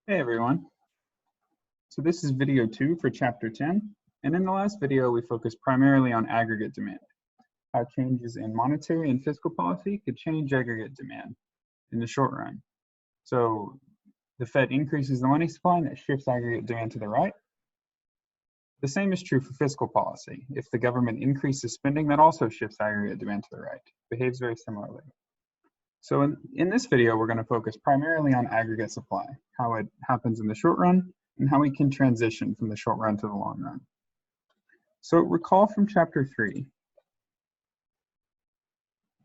Hey everyone. So this is video 2 for chapter 10, and in the last video we focused primarily on aggregate demand, how changes in monetary and fiscal policy could change aggregate demand in the short run. So the Fed increases the money supply and that shifts aggregate demand to the right. The same is true for fiscal policy. If the government increases spending, that also shifts aggregate demand to the right. It behaves very similarly. So in this video, we're going to focus primarily on aggregate supply, how it happens in the short run, and how we can transition from the short run to the long run. So recall from chapter 3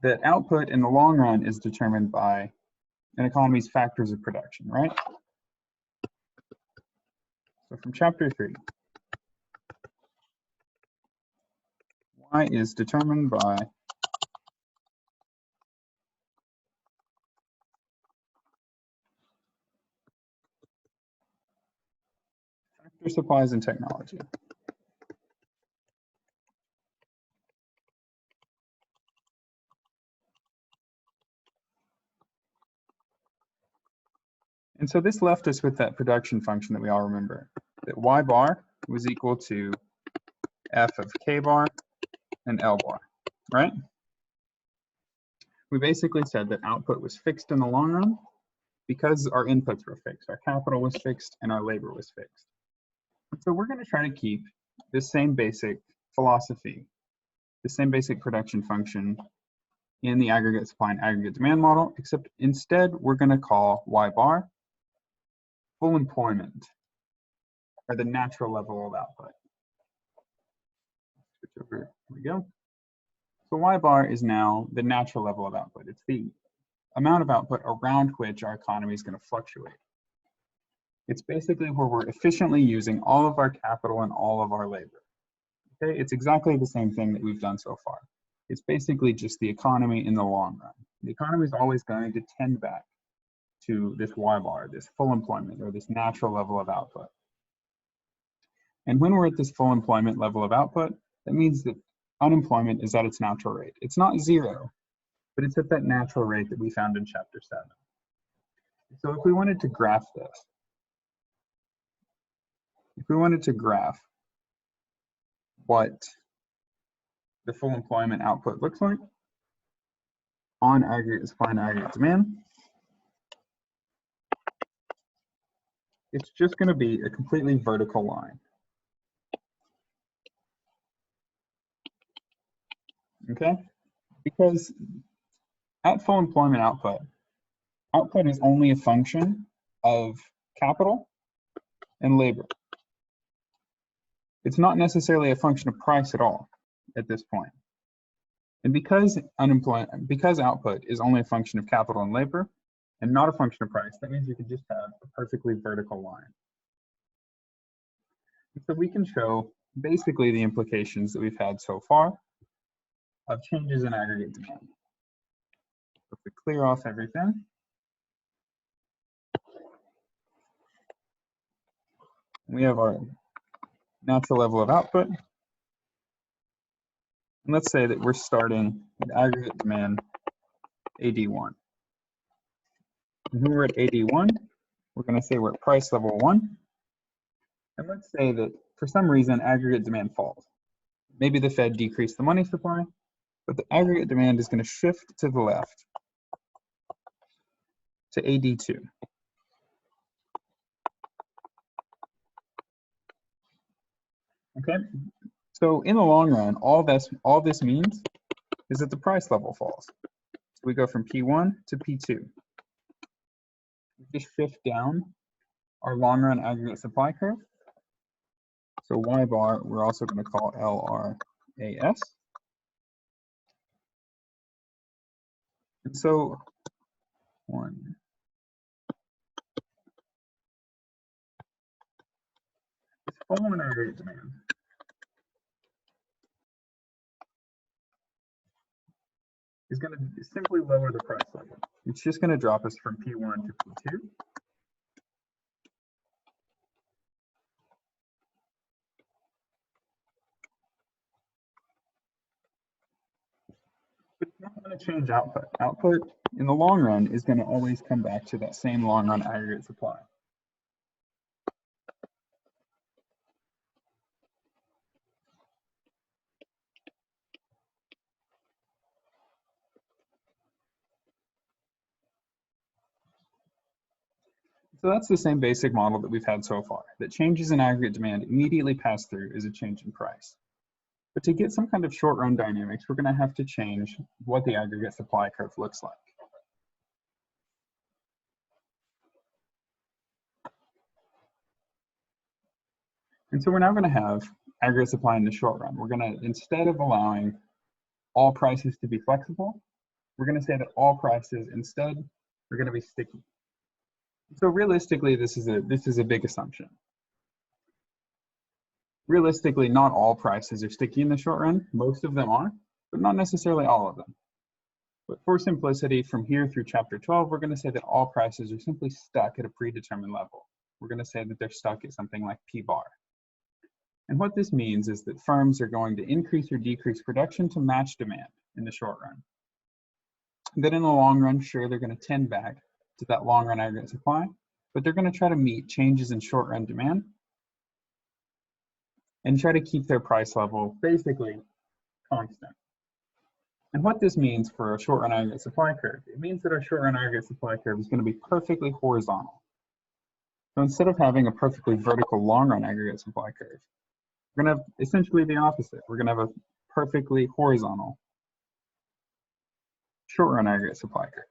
that output in the long run is determined by an economy's factors of production, right? So from chapter 3, Y is determined by factor supplies and technology. And so this left us with that production function that we all remember, that Y bar was equal to F of K bar and L bar, right? We basically said that output was fixed in the long run because our inputs were fixed, our capital was fixed, and our labor was fixed. So we're going to try to keep this same basic philosophy, the same basic production function in the aggregate supply and aggregate demand model, except instead we're going to call Y bar full employment, or the natural level of output. Switch over, here we go. So Y bar is now the natural level of output. It's the amount of output around which our economy is going to fluctuate. It's basically where we're efficiently using all of our capital and all of our labor. Okay, it's exactly the same thing that we've done so far. It's basically just the economy in the long run. The economy is always going to tend back to this Y bar, this full employment, or this natural level of output. And when we're at this full employment level of output, that means that unemployment is at its natural rate. It's not zero, but it's at that natural rate that we found in chapter 7. So if we wanted to graph this, if we wanted to graph what the full employment output looks like on aggregate supply and aggregate demand, it's just going to be a completely vertical line. Okay? Because at full employment output is only a function of capital and labor. It's not necessarily a function of price at all at this point. And because output is only a function of capital and labor and not a function of price, that means you could just have a perfectly vertical line. And so we can show basically the implications that we've had so far of changes in aggregate demand. So if we clear off everything, we have our natural level of output. And let's say that we're starting at aggregate demand AD1. And when we're at AD1, we're going to say we're at price level 1. And let's say that for some reason aggregate demand falls. Maybe the Fed decreased the money supply, but the aggregate demand is going to shift to the left to AD2. Okay, so in the long run, all this means is that the price level falls. So we go from P1 to P2. We just shift down our long run aggregate supply curve. So Y bar, we're also going to call LRAS. And so this full on aggregate demand is going to simply lower the price level. It's just going to drop us from P1 to P2. But it's not going to change output. Output in the long run is going to always come back to that same long run aggregate supply. So that's the same basic model that we've had so far, that changes in aggregate demand immediately pass through as a change in price. But to get some kind of short-run dynamics, we're going to have to change what the aggregate supply curve looks like. And so we're now going to have aggregate supply in the short run. We're going to, instead of allowing all prices to be flexible, we're going to say that all prices instead are going to be sticky. So realistically, this is a big assumption. Realistically, not all prices are sticky in the short run. Most of them are, but not necessarily all of them. But for simplicity, from here through chapter 12, we're going to say that all prices are simply stuck at a predetermined level. We're going to say that they're stuck at something like P bar. And what this means is that firms are going to increase or decrease production to match demand in the short run. Then in the long run, sure, they're going to tend back to that long run aggregate supply, but they're going to try to meet changes in short run demand and try to keep their price level basically constant. And what this means for a short run aggregate supply curve, it means that our short run aggregate supply curve is going to be perfectly horizontal. So instead of having a perfectly vertical long run aggregate supply curve, we're going to have essentially the opposite. We're going to have a perfectly horizontal short run aggregate supply curve.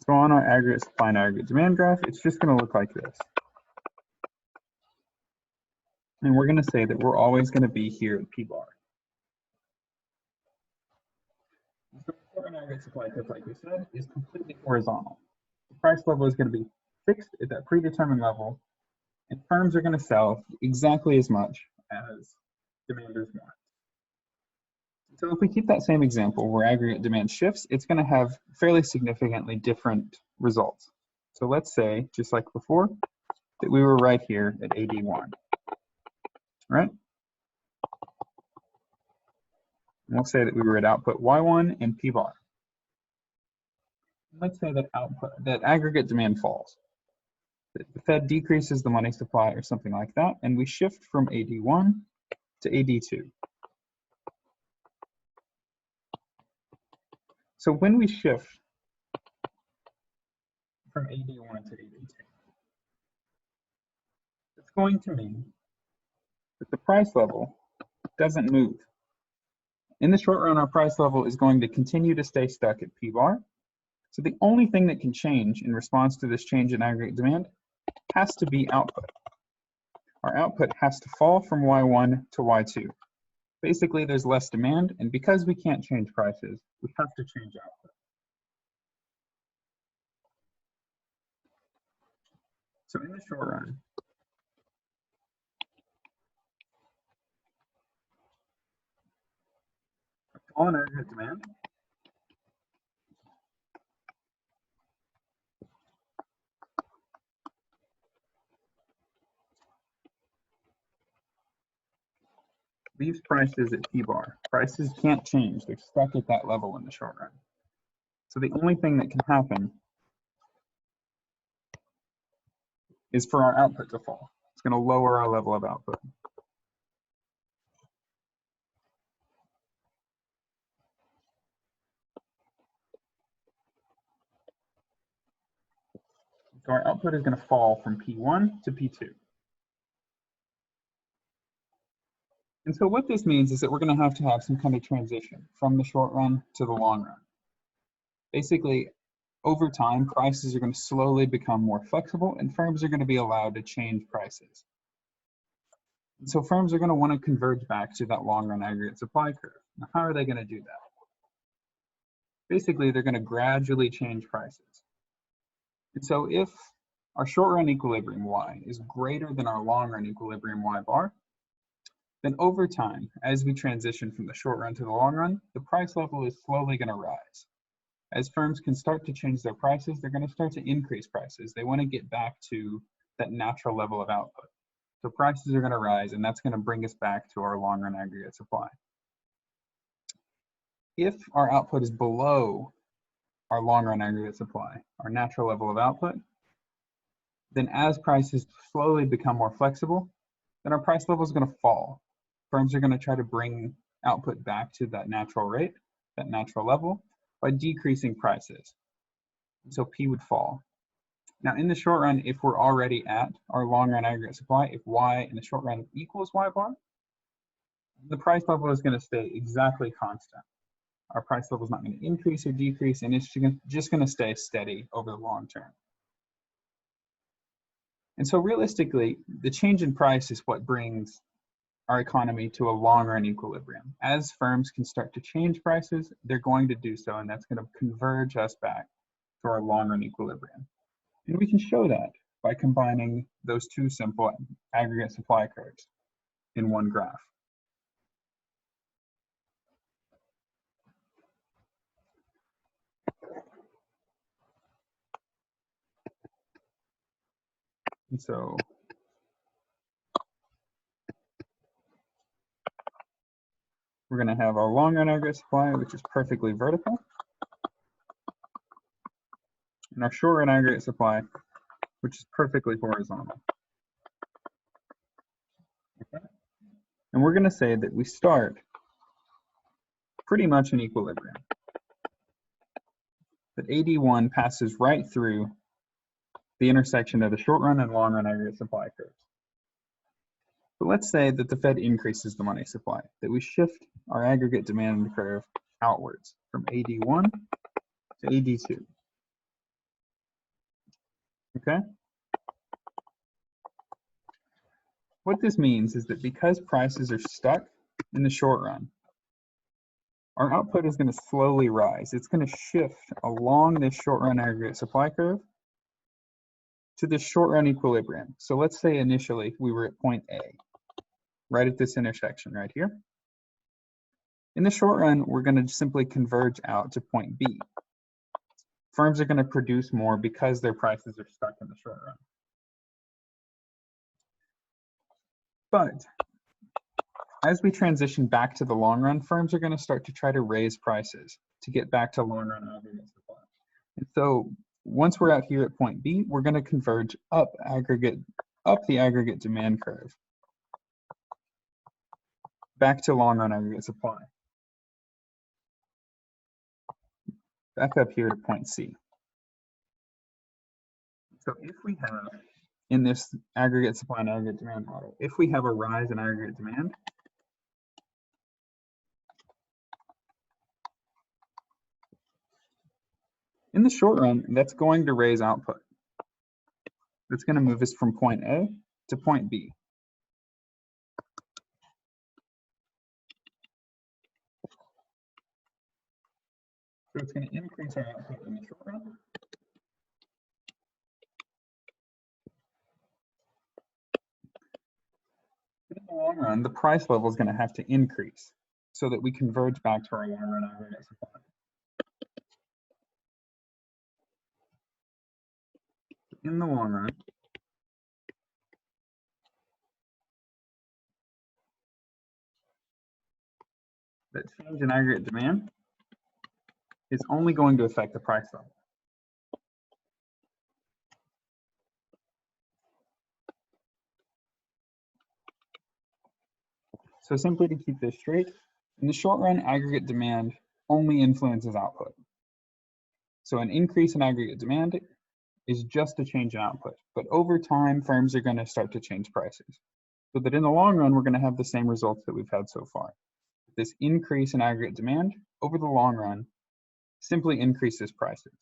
So on our aggregate supply and aggregate demand graph, it's just going to look like this. And we're going to say that we're always going to be here at P bar. So the short run aggregate supply curve, like we said, is completely horizontal. The price level is going to be fixed at that predetermined level, and firms are going to sell exactly as much as demanders want. So if we keep that same example where aggregate demand shifts, it's going to have fairly significantly different results. So let's say, just like before, that we were right here at AD1, right? And we'll say that we were at output Y1 and P bar. Let's say that aggregate demand falls. The Fed decreases the money supply or something like that, and we shift from AD1 to AD2. So when we shift from AD1 to AD2, it's going to mean that the price level doesn't move. In the short run, our price level is going to continue to stay stuck at P bar. So the only thing that can change in response to this change in aggregate demand has to be output. Our output has to fall from Y1 to Y2. Basically, there's less demand, and because we can't change prices, we have to change output. So in the short run, all in aggregate demand leaves prices at P bar. Prices can't change. They're stuck at that level in the short run. So the only thing that can happen is for our output to fall. It's going to lower our level of output. So our output is going to fall from P1 to P2. And so what this means is that we're going to have some kind of transition from the short run to the long run. Basically, over time, prices are going to slowly become more flexible, and firms are going to be allowed to change prices. And so firms are going to want to converge back to that long run aggregate supply curve. Now, how are they going to do that? Basically, they're going to gradually change prices. And so if our short run equilibrium Y is greater than our long run equilibrium Y bar, then over time, as we transition from the short run to the long run, the price level is slowly going to rise. As firms can start to change their prices, they're going to start to increase prices. They want to get back to that natural level of output. So prices are going to rise, and that's going to bring us back to our long run aggregate supply. If our output is below our long run aggregate supply, our natural level of output, then as prices slowly become more flexible, then our price level is going to fall. Firms are going to try to bring output back to that natural rate, that natural level, by decreasing prices. So P would fall. Now in the short run, if we're already at our long run aggregate supply, if Y in the short run equals Y bar, the price level is going to stay exactly constant. Our price level is not going to increase or decrease, and it's just going to stay steady over the long term. And so realistically, the change in price is what brings our economy to a long run equilibrium. As firms can start to change prices, they're going to do so, and that's going to converge us back to our long run equilibrium. And we can show that by combining those two simple aggregate supply curves in one graph. And so we're going to have our long run aggregate supply, which is perfectly vertical, and our short run aggregate supply, which is perfectly horizontal. Okay. And we're going to say that we start pretty much in equilibrium. That AD1 passes right through the intersection of the short run and long run aggregate supply curves. But let's say that the Fed increases the money supply, that we shift our aggregate demand curve outwards from AD1 to AD2. Okay? What this means is that because prices are stuck in the short run, our output is going to slowly rise. It's going to shift along this short run aggregate supply curve to this short run equilibrium. So let's say initially we were at point A, right at this intersection right here. In the short run, we're going to simply converge out to point B. Firms are going to produce more because their prices are stuck in the short run. But as we transition back to the long run, firms are going to start to try to raise prices to get back to long run aggregate supply. And so once we're out here at point B, we're going to converge up the aggregate demand curve back to long run aggregate supply. Back up here to point C. So if we have, in this aggregate supply and aggregate demand model, if we have a rise in aggregate demand, in the short run, that's going to raise output. That's going to move us from point A to point B. So it's going to increase our output in the short run. But in the long run, the price level is going to have to increase so that we converge back to our long run aggregate supply. In the long run, that change in aggregate demand is only going to affect the price level. So simply to keep this straight, in the short run, aggregate demand only influences output. So an increase in aggregate demand is just a change in output. But over time, firms are going to start to change prices. So that in the long run, we're going to have the same results that we've had so far. This increase in aggregate demand over the long run simply increases prices.